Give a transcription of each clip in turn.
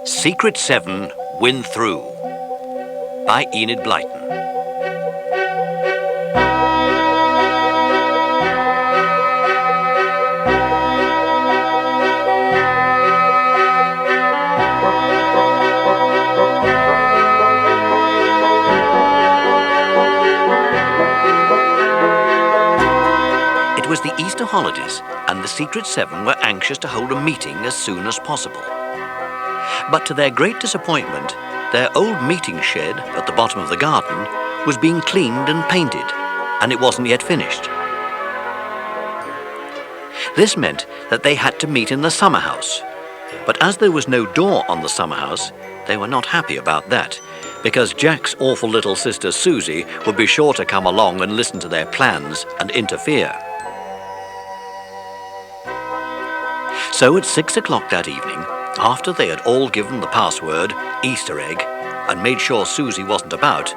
Secret 7 Win Through by Enid Blyton. It was the Easter holidays, and the Secret 7 were anxious to hold a meeting as soon as possible. But to their great disappointment, their old meeting shed at the bottom of the garden was being cleaned and painted, and it wasn't yet finished. This meant that they had to meet in the summer house. But as there was no door on the summer house, they were not happy about that, because Jack's awful little sister Susie would be sure to come along and listen to their plans and interfere. So at 6 o'clock that evening, after they had all given the password, Easter egg, and made sure Susie wasn't about,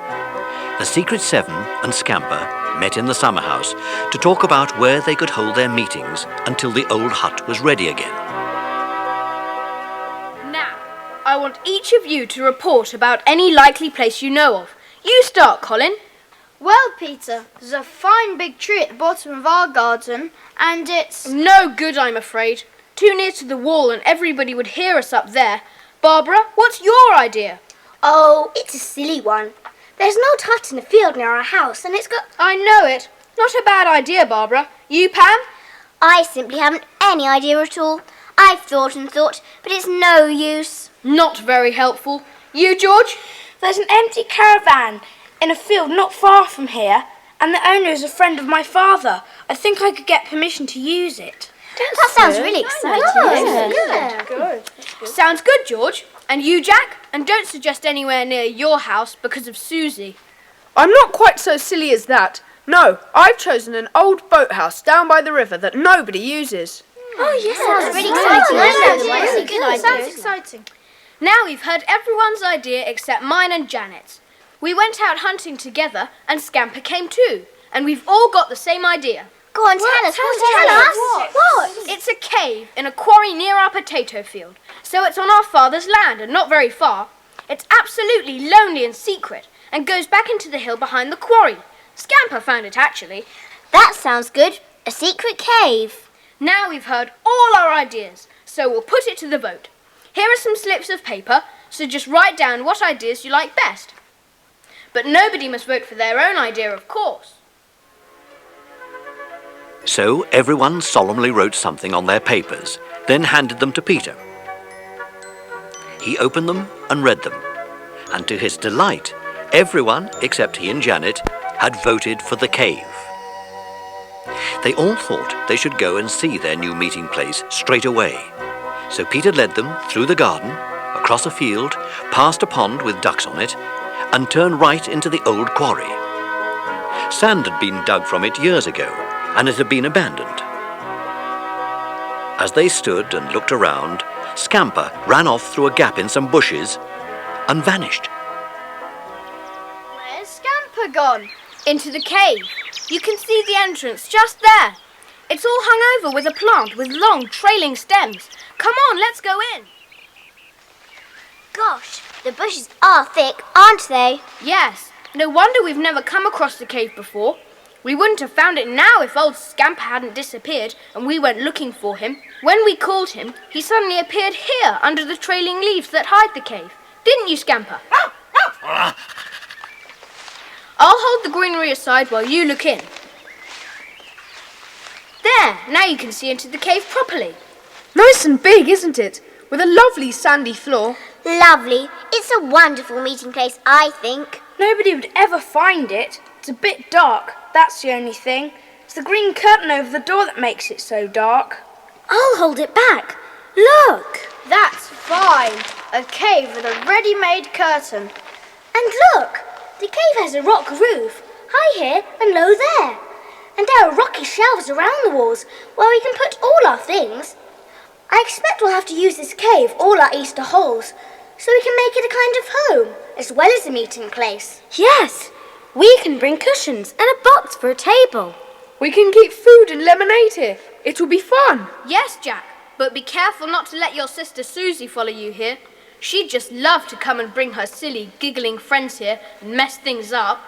the Secret 7 and Scamper met in the summer house to talk about where they could hold their meetings until the old hut was ready again. Now, I want each of you to report about any likely place you know of. You start, Colin. Well, Peter, there's a fine big tree at the bottom of our garden, and it's... No good, I'm afraid. Too near to the wall and everybody would hear us up there. Barbara, what's your idea? Oh, it's a silly one. There's an old hut in a field near our house, and it's got... I know it. Not a bad idea, Barbara. You, Pam? I simply haven't any idea at all. I've thought and thought, but it's no use. Not very helpful. You, George? There's an empty caravan in a field not far from here, and the owner is a friend of my father. I think I could get permission to use it. That sounds really exciting. Good. Sounds good, George. And you, Jack? And don't suggest anywhere near your house because of Susie. I'm not quite so silly as that. No, I've chosen an old boathouse down by the river that nobody uses. Oh, yes. Sounds really exciting. Sounds exciting. Now we've heard everyone's idea except mine and Janet's. We went out hunting together and Scamper came too. And we've all got the same idea. Go on, tell us. What? It's a cave in a quarry near our potato field. So it's on our father's land and not very far. It's absolutely lonely and secret and goes back into the hill behind the quarry. Scamper found it, actually. That sounds good. A secret cave. Now we've heard all our ideas, so we'll put it to the vote. Here are some slips of paper, so just write down what ideas you like best. But nobody must vote for their own idea, of course. So everyone solemnly wrote something on their papers, then handed them to Peter. He opened them and read them, and to his delight, everyone, except he and Janet, had voted for the cave. They all thought they should go and see their new meeting place straight away. So Peter led them through the garden, across a field, past a pond with ducks on it, and turned right into the old quarry. Sand had been dug from it years ago, and it had been abandoned. As they stood and looked around, Scamper ran off through a gap in some bushes and vanished. Where's Scamper gone? Into the cave. You can see the entrance just there. It's all hung over with a plant with long trailing stems. Come on, let's go in. Gosh, the bushes are thick, aren't they? Yes, no wonder we've never come across the cave before. We wouldn't have found it now if old Scamper hadn't disappeared and we went looking for him. When we called him, he suddenly appeared here under the trailing leaves that hide the cave. Didn't you, Scamper? I'll hold the greenery aside while you look in. There, now you can see into the cave properly. Nice and big, isn't it? With a lovely sandy floor. Lovely. It's a wonderful meeting place, I think. Nobody would ever find it. It's a bit dark, that's the only thing. It's the green curtain over the door that makes it so dark. I'll hold it back. Look. That's fine. A cave with a ready-made curtain. And look, the cave has a rock roof, high here and low there. And there are rocky shelves around the walls where we can put all our things. I expect we'll have to use this cave all our Easter holes, so we can make it a kind of home, as well as a meeting place. Yes, we can bring cushions and a box for a table. We can keep food and lemonade here. It will be fun. Yes, Jack. But be careful not to let your sister Susie follow you here. She'd just love to come and bring her silly, giggling friends here and mess things up.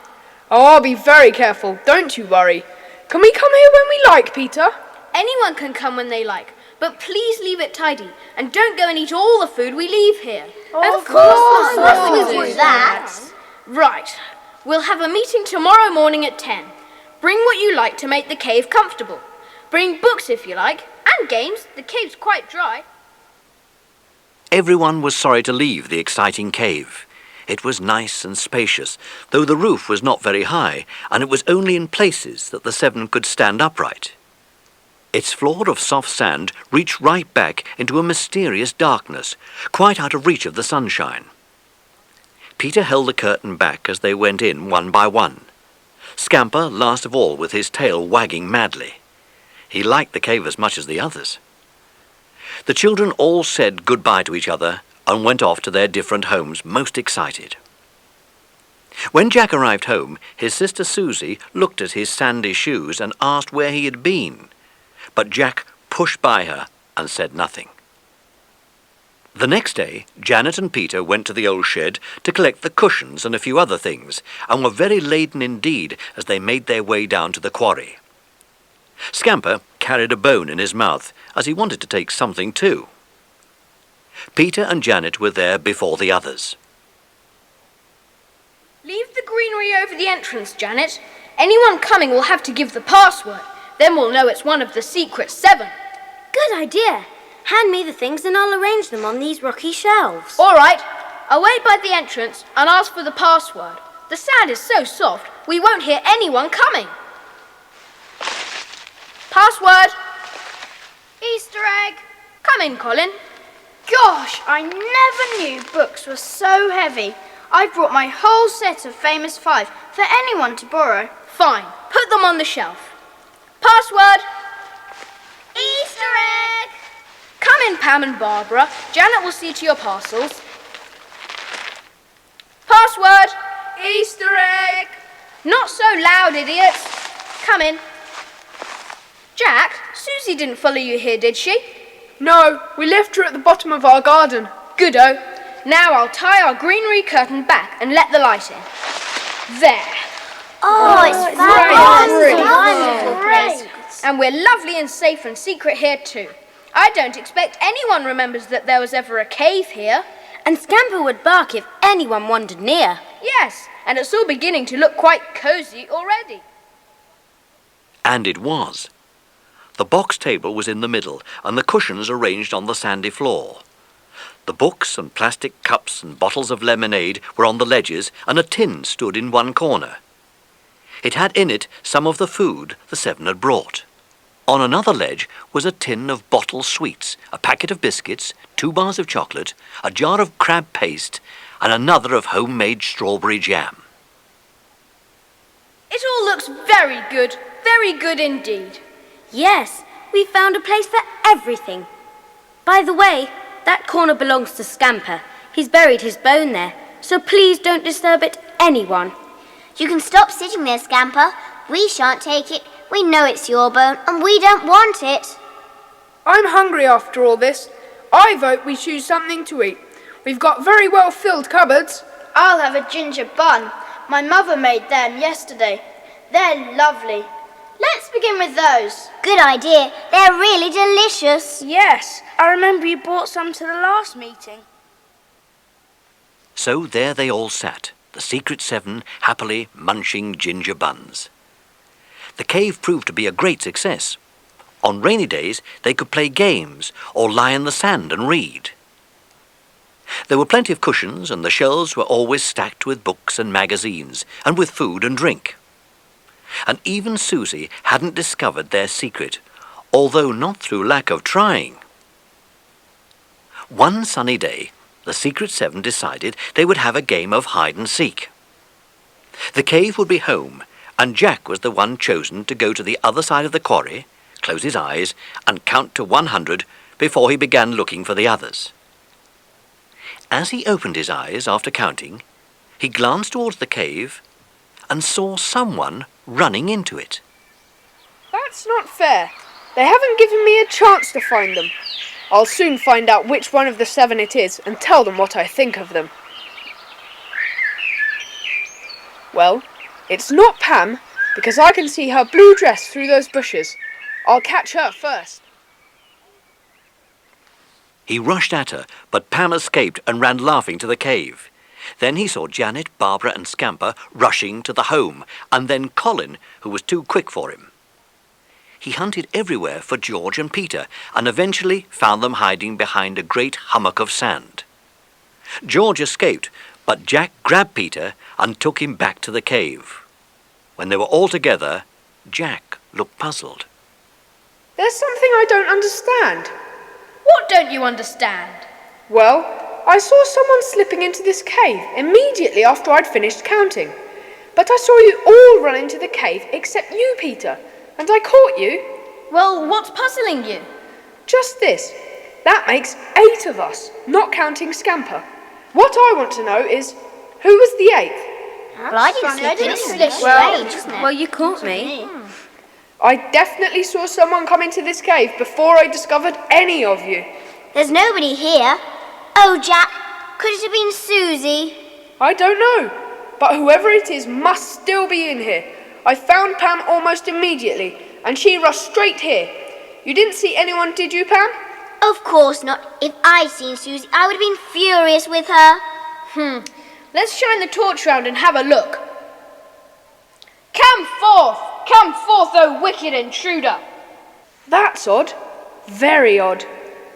Oh, I'll be very careful, don't you worry. Can we come here when we like, Peter? Anyone can come when they like, but please leave it tidy and don't go and eat all the food we leave here. Of course we'll do that. Right. We'll have a meeting tomorrow morning at 10. Bring what you like to make the cave comfortable. Bring books if you like, and games. The cave's quite dry. Everyone was sorry to leave the exciting cave. It was nice and spacious, though the roof was not very high, and it was only in places that the seven could stand upright. Its floor of soft sand reached right back into a mysterious darkness, quite out of reach of the sunshine. Peter held the curtain back as they went in one by one. Scamper last of all, with his tail wagging madly. He liked the cave as much as the others. The children all said goodbye to each other and went off to their different homes, most excited. When Jack arrived home, his sister Susie looked at his sandy shoes and asked where he had been, but Jack pushed by her and said nothing. The next day, Janet and Peter went to the old shed to collect the cushions and a few other things, and were very laden indeed as they made their way down to the quarry. Scamper carried a bone in his mouth, as he wanted to take something too. Peter and Janet were there before the others. Leave the greenery over the entrance, Janet. Anyone coming will have to give the password. Then we'll know it's one of the secret 7. Good idea. Hand me the things and I'll arrange them on these rocky shelves. All right. I'll wait by the entrance and ask for the password. The sand is so soft, we won't hear anyone coming. Password. Easter egg. Come in, Colin. Gosh, I never knew books were so heavy. I brought my whole set of Famous 5 for anyone to borrow. Fine. Put them on the shelf. Password. Easter egg. Come in, Pam and Barbara. Janet will see to your parcels. Password. Easter egg! Not so loud, idiots. Come in. Jack, Susie didn't follow you here, did she? No, we left her at the bottom of our garden. Good-o. Now I'll tie our greenery curtain back and let the light in. There. Oh, it's fabulous. Great. And we're lovely and safe and secret here too. I don't expect anyone remembers that there was ever a cave here. And Scamper would bark if anyone wandered near. Yes, and it's all beginning to look quite cosy already. And it was. The box table was in the middle, and the cushions arranged on the sandy floor. The books and plastic cups and bottles of lemonade were on the ledges, and a tin stood in one corner. It had in it some of the food the 7 had brought. On another ledge was a tin of bottled sweets, a packet of biscuits, 2 bars of chocolate, a jar of crab paste, and another of homemade strawberry jam. It all looks very good indeed. Yes, we found a place for everything. By the way, that corner belongs to Scamper. He's buried his bone there, so please don't disturb it, anyone. You can stop sitting there, Scamper. We shan't take it. We know it's your bone, and we don't want it. I'm hungry after all this. I vote we choose something to eat. We've got very well filled cupboards. I'll have a ginger bun. My mother made them yesterday. They're lovely. Let's begin with those. Good idea. They're really delicious. Yes, I remember you brought some to the last meeting. So there they all sat, the secret 7 happily munching ginger buns. The cave proved to be a great success. On rainy days, they could play games or lie in the sand and read. There were plenty of cushions, and the shelves were always stacked with books and magazines, and with food and drink. And even Susie hadn't discovered their secret, although not through lack of trying. One sunny day, the secret 7 decided they would have a game of hide and seek. The cave would be home, and Jack was the one chosen to go to the other side of the quarry, close his eyes, and count to 100 before he began looking for the others. As he opened his eyes after counting, he glanced towards the cave and saw someone running into it. That's not fair. They haven't given me a chance to find them. I'll soon find out which one of the 7 it is and tell them what I think of them. Well, it's not Pam, because I can see her blue dress through those bushes. I'll catch her first. He rushed at her, but Pam escaped and ran laughing to the cave. Then he saw Janet, Barbara and Scamper rushing to the home, and then Colin, who was too quick for him. He hunted everywhere for George and Peter, and eventually found them hiding behind a great hummock of sand. George escaped, but Jack grabbed Peter and took him back to the cave. When they were all together, Jack looked puzzled. There's something I don't understand. What don't you understand? Well, I saw someone slipping into this cave immediately after I'd finished counting. But I saw you all run into the cave except you, Peter, and I caught you. Well, what's puzzling you? Just this. That makes 8 of us, not counting Scamper. What I want to know is, who was the 8th? Well, I didn't slip in. It's really strange, isn't it? Well, you caught me. I definitely saw someone come into this cave before I discovered any of you. There's nobody here. Oh, Jack, could it have been Susie? I don't know, but whoever it is must still be in here. I found Pam almost immediately, and she rushed straight here. You didn't see anyone, did you, Pam? Of course not. If I'd seen Susie, I would have been furious with her. Let's shine the torch round and have a look. Come forth, O wicked intruder. That's odd. Very odd.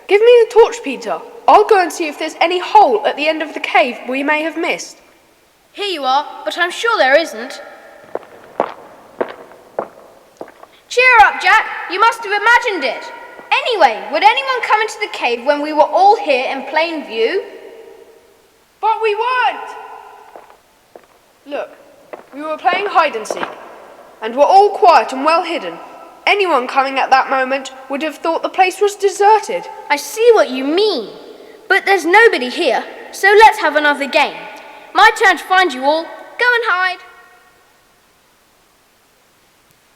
Give me the torch, Peter. I'll go and see if there's any hole at the end of the cave we may have missed. Here you are, but I'm sure there isn't. Cheer up, Jack. You must have imagined it. Anyway, would anyone come into the cave when we were all here in plain view? But we weren't! Look, we were playing hide and seek, and were all quiet and well hidden. Anyone coming at that moment would have thought the place was deserted. I see what you mean. But there's nobody here, so let's have another game. My turn to find you all. Go and hide.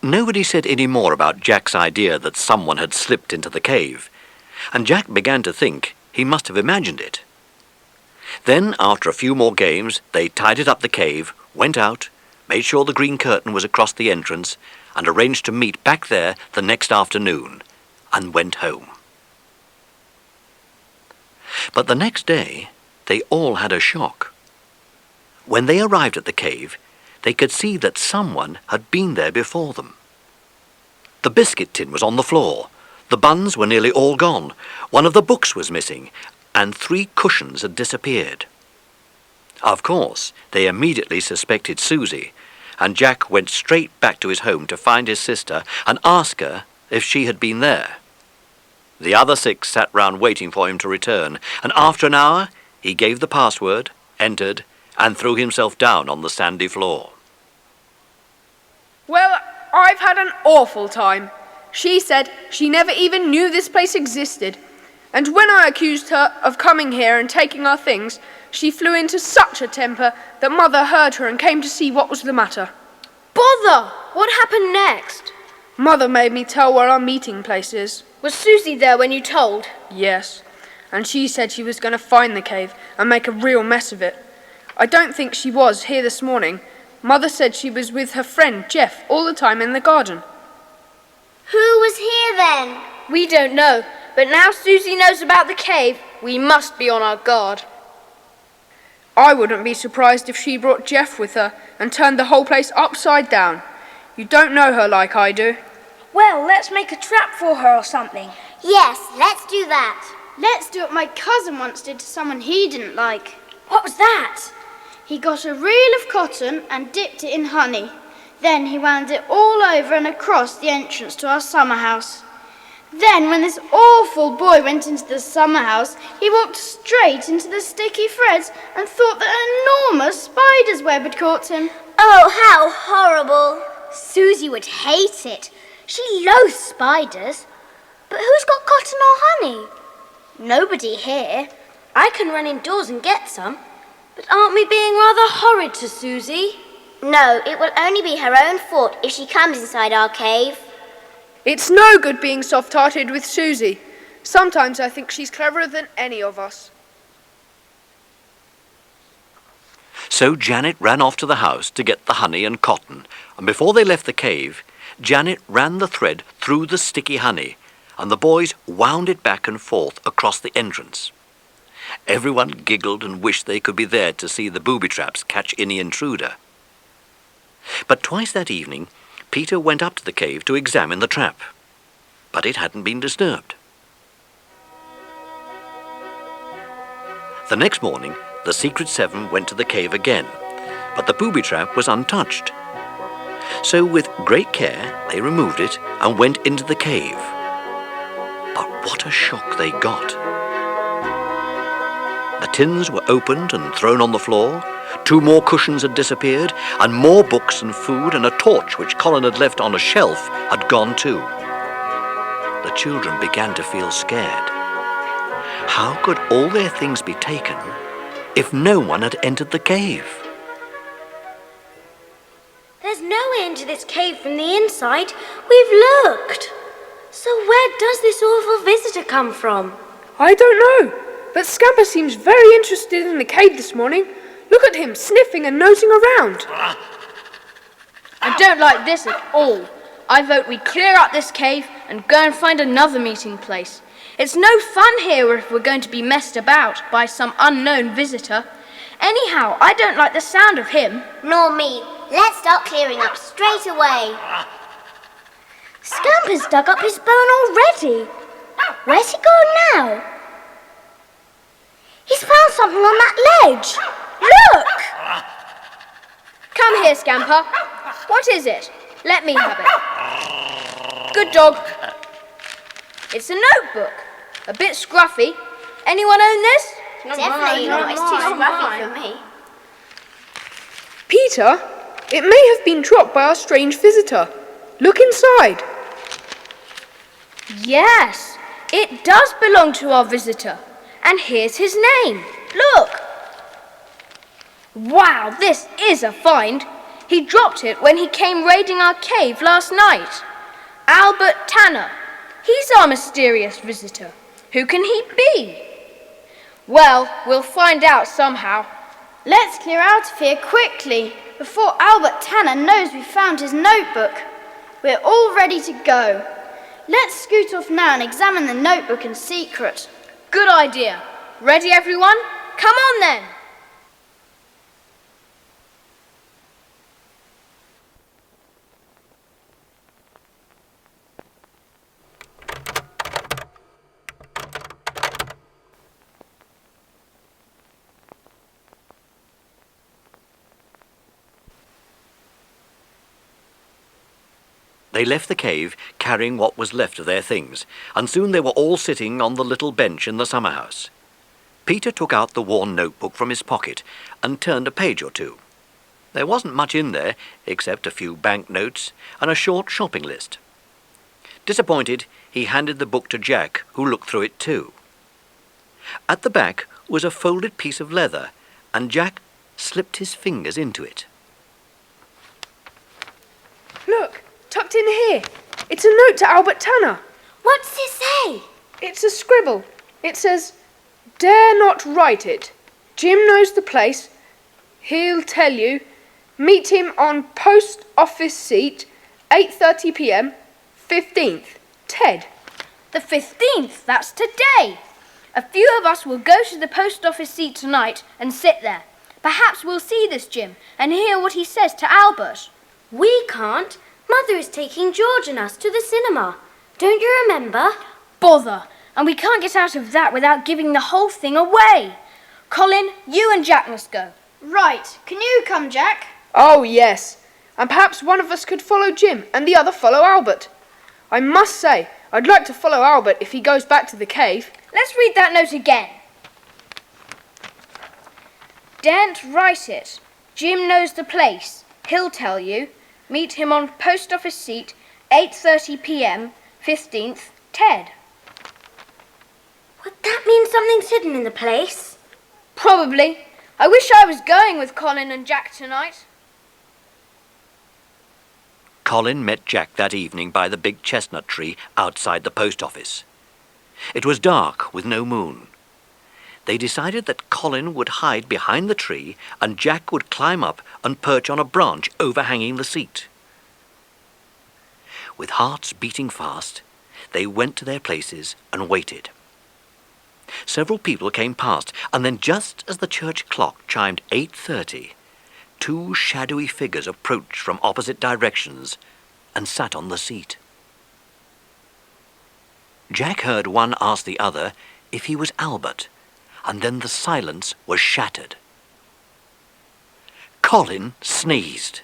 Nobody said any more about Jack's idea that someone had slipped into the cave, and Jack began to think he must have imagined it. Then, after a few more games, they tidied up the cave, went out, made sure the green curtain was across the entrance, and arranged to meet back there the next afternoon, and went home. But the next day, they all had a shock. When they arrived at the cave, they could see that someone had been there before them. The biscuit tin was on the floor, the buns were nearly all gone, one of the books was missing, and 3 cushions had disappeared. Of course, they immediately suspected Susie, and Jack went straight back to his home to find his sister and ask her if she had been there. The other 6 sat round waiting for him to return, and after an hour he gave the password, entered, and threw himself down on the sandy floor. Well, I've had an awful time. She said she never even knew this place existed, and when I accused her of coming here and taking our things, she flew into such a temper that Mother heard her and came to see what was the matter. Bother! What happened next? Mother made me tell where our meeting place is. Was Susie there when you told? Yes, and she said she was going to find the cave and make a real mess of it. I don't think she was here this morning. Mother said she was with her friend Jeff all the time in the garden. Who was here then? We don't know, but now Susie knows about the cave, we must be on our guard. I wouldn't be surprised if she brought Jeff with her and turned the whole place upside down. You don't know her like I do. Well, let's make a trap for her or something. Yes, let's do that. Let's do what my cousin once did to someone he didn't like. What was that? He got a reel of cotton and dipped it in honey. Then he wound it all over and across the entrance to our summer house. Then, when this awful boy went into the summer house, he walked straight into the sticky threads and thought that an enormous spider's web had caught him. Oh, how horrible. Susie would hate it. She loathes spiders. But who's got cotton or honey? Nobody here. I can run indoors and get some. But aren't we being rather horrid to Susie? No, it will only be her own fault if she comes inside our cave. It's no good being soft-hearted with Susie. Sometimes I think she's cleverer than any of us. So Janet ran off to the house to get the honey and cotton, and before they left the cave, Janet ran the thread through the sticky honey, and the boys wound it back and forth across the entrance. Everyone giggled and wished they could be there to see the booby-traps catch any intruder. But twice that evening, Peter went up to the cave to examine the trap, but it hadn't been disturbed. The next morning, the Secret Seven went to the cave again, but the booby-trap was untouched. So with great care, they removed it and went into the cave. But what a shock they got. The tins were opened and thrown on the floor, 2 more cushions had disappeared, and more books and food and a torch which Colin had left on a shelf had gone too. The children began to feel scared. How could all their things be taken if no one had entered the cave? There's no way into this cave from the inside. We've looked. So where does this awful visitor come from? I don't know, but Scamper seems very interested in the cave this morning. Look at him, sniffing and nosing around. I don't like this at all. I vote we clear out this cave and go and find another meeting place. It's no fun here if we're going to be messed about by some unknown visitor. Anyhow, I don't like the sound of him. Nor me. Let's start clearing up straight away. Scamper's dug up his bone already. Where's he gone now? He's found something on that ledge. Look! Come here, Scamper. What is it? Let me have it. Good dog. It's a notebook. A bit scruffy. Anyone own this? Definitely not. It's too scruffy for me. Peter, it may have been dropped by our strange visitor. Look inside. Yes, it does belong to our visitor. And here's his name. Look. Wow, this is a find. He dropped it when he came raiding our cave last night. Albert Tanner. He's our mysterious visitor. Who can he be? Well, we'll find out somehow. Let's clear out of here quickly, before Albert Tanner knows we found his notebook. We're all ready to go. Let's scoot off now and examine the notebook in secret. Good idea. Ready, everyone? Come on then. They left the cave carrying what was left of their things, and soon they were all sitting on the little bench in the summer house. Peter took out the worn notebook from his pocket and turned a page or two. There wasn't much in there except a few banknotes and a short shopping list. Disappointed, he handed the book to Jack, who looked through it too. At the back was a folded piece of leather, and Jack slipped his fingers into it. Look, tucked in here. It's a note to Albert Tanner. What's it say? It's a scribble. It says, "Dare not write it. Jim knows the place. He'll tell you. Meet him on post office seat, 8:30 p.m, 15th. Ted." The 15th, that's today. A few of us will go to the post office seat tonight and sit there. Perhaps we'll see this Jim and hear what he says to Albert. We can't. Mother is taking George and us to the cinema. Don't you remember? Bother. And we can't get out of that without giving the whole thing away. Colin, you and Jack must go. Right. Can you come, Jack? Oh, yes. And perhaps one of us could follow Jim and the other follow Albert. I must say, I'd like to follow Albert if he goes back to the cave. Let's read that note again. Daren't write it. Jim knows the place. He'll tell you. Meet him on post office seat, 8:30 p.m, 15th, Ted. Would that mean something's hidden in the place? Probably. I wish I was going with Colin and Jack tonight. Colin met Jack that evening by the big chestnut tree outside the post office. It was dark with no moon. They decided that Colin would hide behind the tree and Jack would climb up and perch on a branch overhanging the seat. With hearts beating fast, they went to their places and waited. Several people came past, and then just as the church clock chimed 8:30, two shadowy figures approached from opposite directions and sat on the seat. Jack heard one ask the other if he was Albert, and then the silence was shattered. Colin sneezed.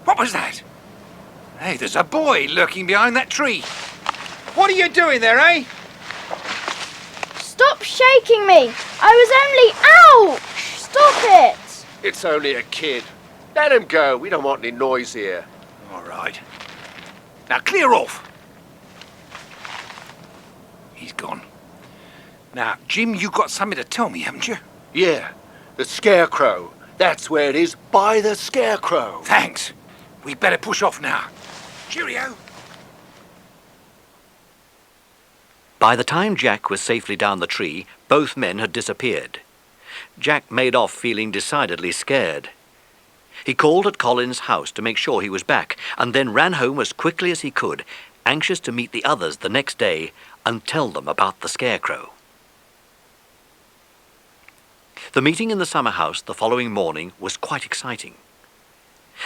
What was that? Hey, there's a boy lurking behind that tree. What are you doing there, eh? Stop shaking me! I was only... Ouch! Stop it! It's only a kid. Let him go. We don't want any noise here. All right. Now clear off. He's gone. Now, Jim, you got something to tell me, haven't you? Yeah, the Scarecrow. That's where it is, by the Scarecrow. Thanks. We better push off now. Cheerio. By the time Jack was safely down the tree, both men had disappeared. Jack made off feeling decidedly scared. He called at Colin's house to make sure he was back, and then ran home as quickly as he could, anxious to meet the others the next day and tell them about the Scarecrow. The meeting in the summer house the following morning was quite exciting.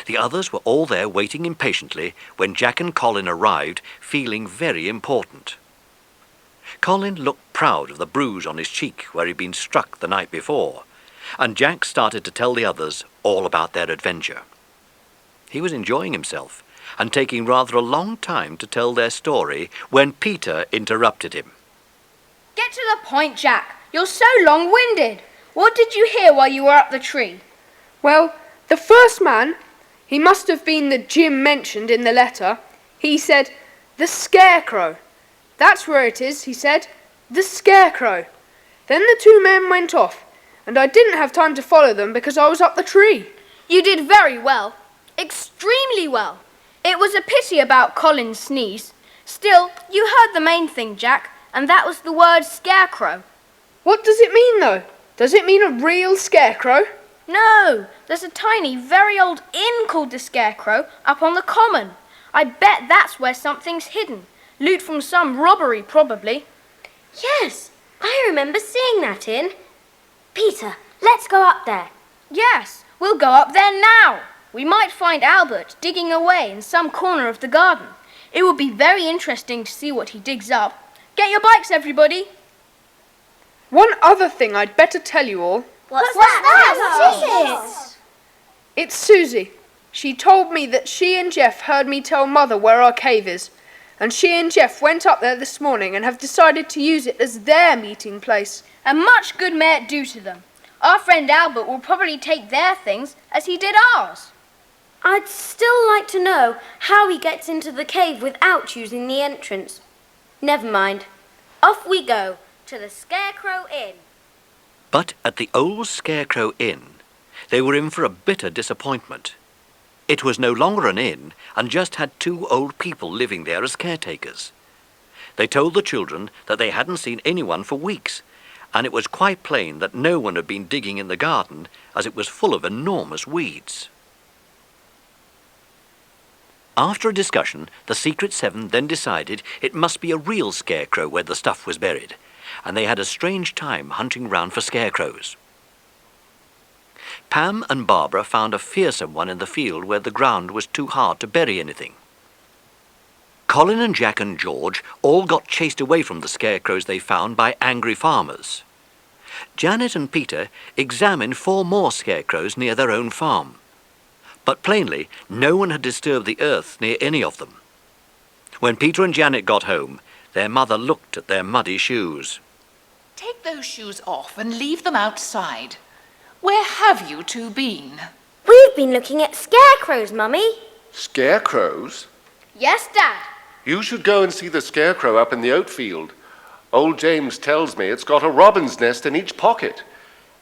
The others were all there waiting impatiently when Jack and Colin arrived, feeling very important. Colin looked proud of the bruise on his cheek where he'd been struck the night before, and Jack started to tell the others all about their adventure. He was enjoying himself and taking rather a long time to tell their story when Peter interrupted him. Get to the point, Jack. You're so long-winded. What did you hear while you were up the tree? Well, the first man, he must have been the Jim mentioned in the letter. He said, "The Scarecrow. That's where it is," he said. "The Scarecrow." Then the two men went off, and I didn't have time to follow them because I was up the tree. You did very well. Extremely well. It was a pity about Colin's sneeze. Still, you heard the main thing, Jack, and that was the word scarecrow. What does it mean, though? Does it mean a real scarecrow? No, there's a tiny, very old inn called the Scarecrow up on the common. I bet that's where something's hidden. Loot from some robbery, probably. Yes, I remember seeing that inn. Peter, let's go up there. Yes, we'll go up there now. We might find Albert digging away in some corner of the garden. It will be very interesting to see what he digs up. Get your bikes, everybody. One other thing I'd better tell you all. What's that? What is it? It's Susie. She told me that she and Jeff heard me tell Mother where our cave is, and she and Jeff went up there this morning and have decided to use it as their meeting place. And much good may it do to them. Our friend Albert will probably take their things as he did ours. I'd still like to know how he gets into the cave without using the entrance. Never mind. Off we go to the Scarecrow Inn. But at the old Scarecrow Inn, they were in for a bitter disappointment. It was no longer an inn and just had two old people living there as caretakers. They told the children that they hadn't seen anyone for weeks, and it was quite plain that no one had been digging in the garden as it was full of enormous weeds. After a discussion, the Secret Seven then decided it must be a real scarecrow where the stuff was buried, and they had a strange time hunting round for scarecrows. Pam and Barbara found a fearsome one in the field where the ground was too hard to bury anything. Colin and Jack and George all got chased away from the scarecrows they found by angry farmers. Janet and Peter examined 4 more scarecrows near their own farm. But plainly, no one had disturbed the earth near any of them. When Peter and Janet got home, their mother looked at their muddy shoes. Take those shoes off and leave them outside. Where have you two been? We've been looking at scarecrows, Mummy. Scarecrows? Yes, Dad. You should go and see the Scarecrow up in the oat field. Old James tells me it's got a robin's nest in each pocket.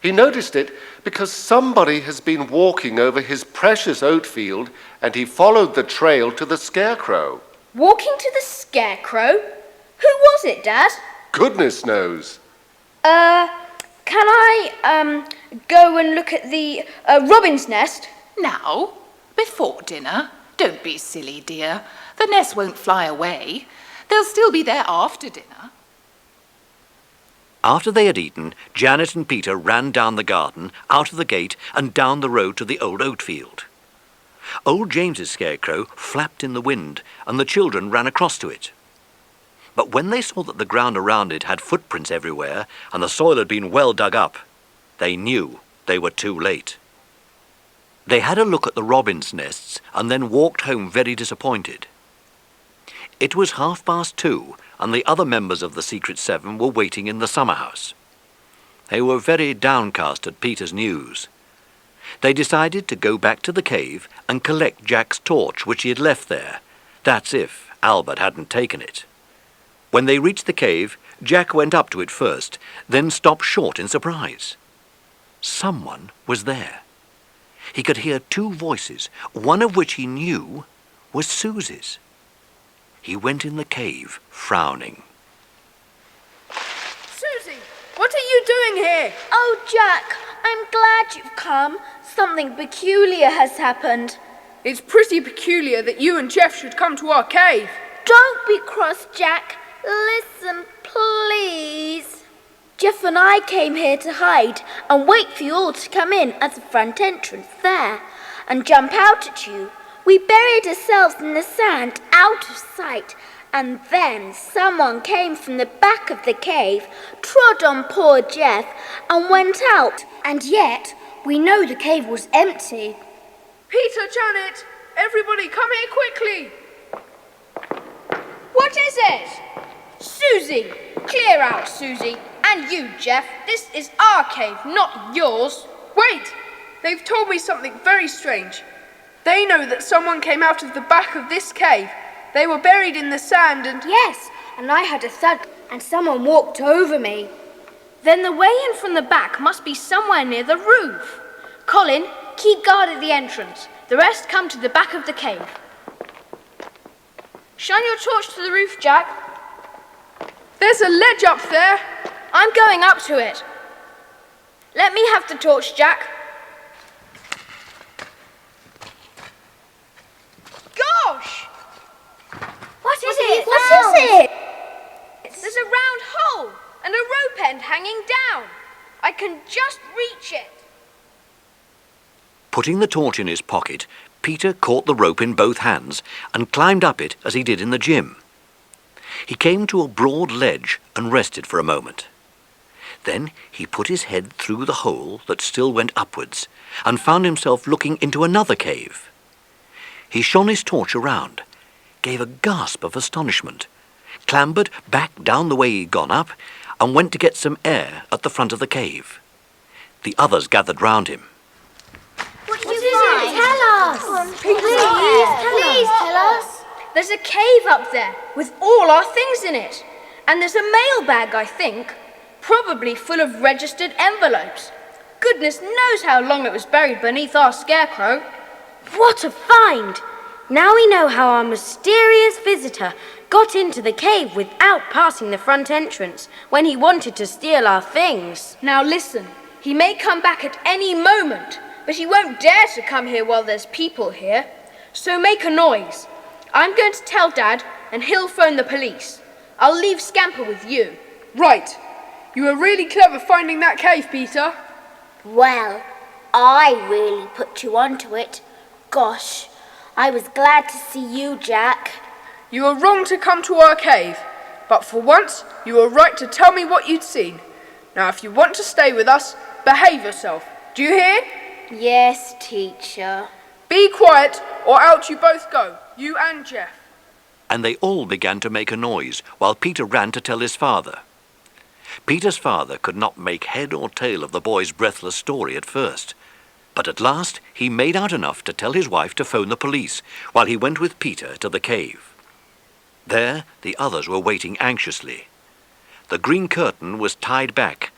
He noticed it because somebody has been walking over his precious oat field, and he followed the trail to the scarecrow. Walking to the scarecrow? Who was it, Dad? Goodness knows. Can I, go and look at the, robin's nest? Now, before dinner. Don't be silly, dear. The nest won't fly away. They'll still be there after dinner. After they had eaten, Janet and Peter ran down the garden, out of the gate, and down the road to the old oat field. Old James's scarecrow flapped in the wind, and the children ran across to it. But when they saw that the ground around it had footprints everywhere, and the soil had been well dug up, they knew they were too late. They had a look at the robins' nests, and then walked home very disappointed. It was 2:30, and the other members of the Secret Seven were waiting in the summer house. They were very downcast at Peter's news. They decided to go back to the cave and collect Jack's torch, which he had left there. That's if Albert hadn't taken it. When they reached the cave, Jack went up to it first, then stopped short in surprise. Someone was there. He could hear two voices, one of which he knew was Susie's. He went in the cave, frowning. Susie, what are you doing here? Oh, Jack, I'm glad you've come. Something peculiar has happened. It's pretty peculiar that you and Jeff should come to our cave. Don't be cross, Jack. Listen, please. Jeff and I came here to hide and wait for you all to come in at the front entrance there and jump out at you. We buried ourselves in the sand out of sight, and then someone came from the back of the cave, trod on poor Jeff, and went out. And yet, we know the cave was empty. Peter, Janet, everybody come here quickly. What is it? Susie! Clear out, Susie. And you, Jeff. This is our cave, not yours. Wait! They've told me something very strange. They know that someone came out of the back of this cave. They were buried in the sand and... Yes, and I heard a thud, and someone walked over me. Then the way in from the back must be somewhere near the roof. Colin, keep guard at the entrance. The rest come to the back of the cave. Shine your torch to the roof, Jack. There's a ledge up there. I'm going up to it. Let me have the torch, Jack. Gosh! What is it? What is it? There's a round hole and a rope end hanging down. I can just reach it. Putting the torch in his pocket, Peter caught the rope in both hands and climbed up it as he did in the gym. He came to a broad ledge and rested for a moment. Then he put his head through the hole that still went upwards and found himself looking into another cave. He shone his torch around, gave a gasp of astonishment, clambered back down the way he'd gone up, and went to get some air at the front of the cave. The others gathered round him. What is it? Tell us. Please tell us. There's a cave up there with all our things in it. And there's a mailbag, I think, probably full of registered envelopes. Goodness knows how long it was buried beneath our scarecrow. What a find! Now we know how our mysterious visitor got into the cave without passing the front entrance when he wanted to steal our things. Now listen, he may come back at any moment, but he won't dare to come here while there's people here. So make a noise. I'm going to tell Dad, and he'll phone the police. I'll leave Scamper with you. Right. You were really clever finding that cave, Peter. Well, I really put you onto it. Gosh, I was glad to see you, Jack. You were wrong to come to our cave, but for once you were right to tell me what you'd seen. Now, if you want to stay with us, behave yourself. Do you hear? Yes, teacher. Be quiet, or out you both go, you and Jeff. And they all began to make a noise while Peter ran to tell his father. Peter's father could not make head or tail of the boy's breathless story at first, but at last he made out enough to tell his wife to phone the police while he went with Peter to the cave. There the others were waiting anxiously. The green curtain was tied back,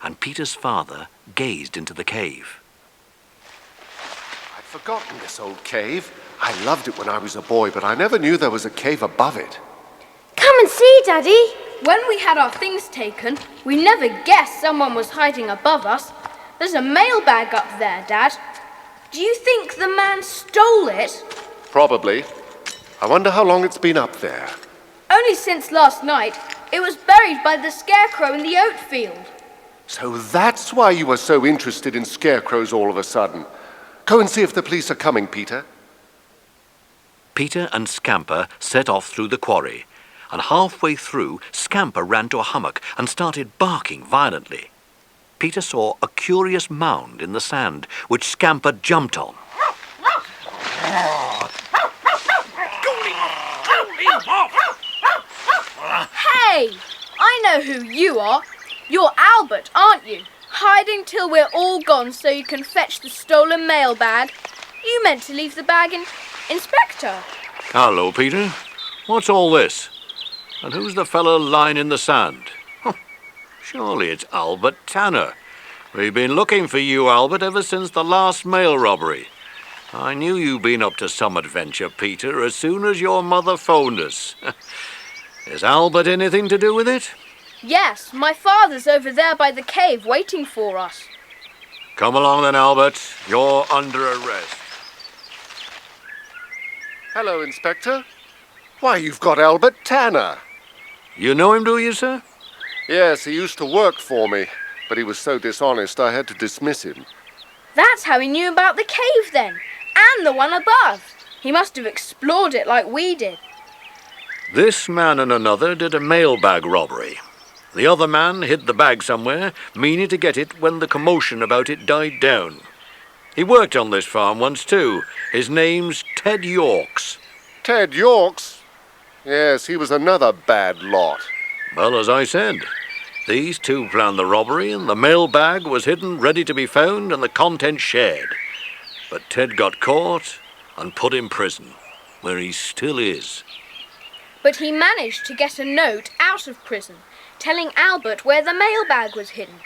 and Peter's father gazed into the cave. I'd forgotten this old cave. I loved it when I was a boy, but I never knew there was a cave above it. Come and see, Daddy. When we had our things taken, we never guessed someone was hiding above us. There's a mailbag up there, Dad. Do you think the man stole it? Probably. I wonder how long it's been up there. Only since last night. It was buried by the scarecrow in the oat field. So that's why you were so interested in scarecrows all of a sudden. Go and see if the police are coming, Peter. Peter and Scamper set off through the quarry, and halfway through, Scamper ran to a hummock and started barking violently. Peter saw a curious mound in the sand, which Scamper jumped on. Hey! I know who you are. You're Albert, aren't you? Hiding till we're all gone so you can fetch the stolen mailbag. You meant to leave the bag in... Inspector. Hello, Peter. What's all this? And who's the fellow lying in the sand? Surely it's Albert Tanner. We've been looking for you, Albert, ever since the last mail robbery. I knew you'd been up to some adventure, Peter, as soon as your mother phoned us. Is Albert anything to do with it? Yes, my father's over there by the cave waiting for us. Come along then, Albert. You're under arrest. Hello, Inspector. Why, you've got Albert Tanner. You know him, do you, sir? Yes, he used to work for me, but he was so dishonest I had to dismiss him. That's how he knew about the cave then, and the one above. He must have explored it like we did. This man and another did a mailbag robbery. The other man hid the bag somewhere, meaning to get it when the commotion about it died down. He worked on this farm once too. His name's Ted Yorks. Ted Yorks? Yes, he was another bad lot. Well, as I said, these two planned the robbery, and the mailbag was hidden, ready to be found, and the contents shared. But Ted got caught and put in prison, where he still is. But he managed to get a note out of prison, telling Albert where the mailbag was hidden.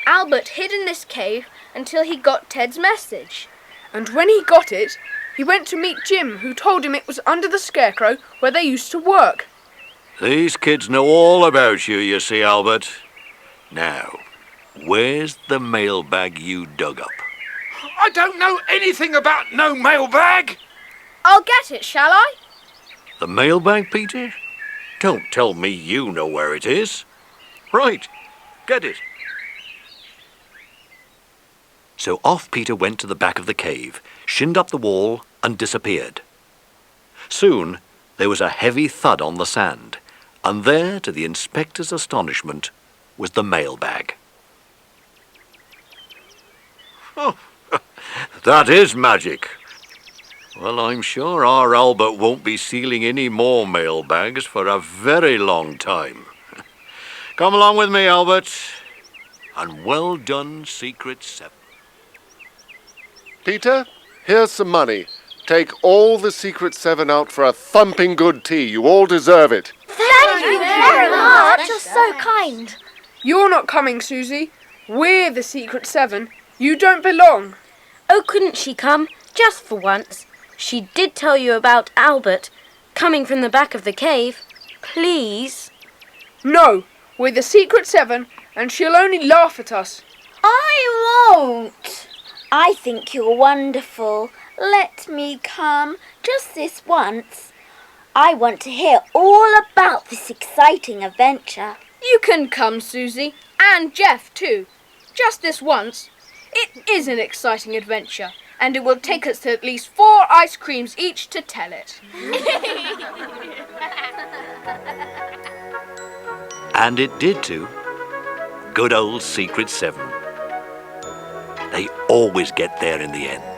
Albert hid in this cave until he got Ted's message. And when he got it, he went to meet Jim, who told him it was under the scarecrow where they used to work. These kids know all about you see, Albert. Now, where's the mailbag you dug up? I don't know anything about no mailbag. I'll get it, shall I? The mailbag, Peter? Don't tell me you know where it is. Right, get it. So off Peter went to the back of the cave, shinned up the wall, and disappeared. Soon there was a heavy thud on the sand, and there, to the inspector's astonishment, was the mailbag. Oh, that is magic. Well, I'm sure our Albert won't be sealing any more mailbags for a very long time. Come along with me, Albert. And well done, Secret 7. Peter, here's some money. Take all the Secret 7 out for a thumping good tea. You all deserve it. Thank you very much. You're so kind. You're not coming, Susie. We're the Secret 7. You don't belong. Oh, couldn't she come? Just for once. She did tell you about Albert coming from the back of the cave. Please. No, we're the Secret 7, and she'll only laugh at us. I won't. I think you're wonderful. Let me come, just this once. I want to hear all about this exciting adventure. You can come, Susie, and Jeff too. Just this once. It is an exciting adventure, and it will take us to at least 4 ice creams each to tell it. And it did too. Good old Secret 7. They always get there in the end.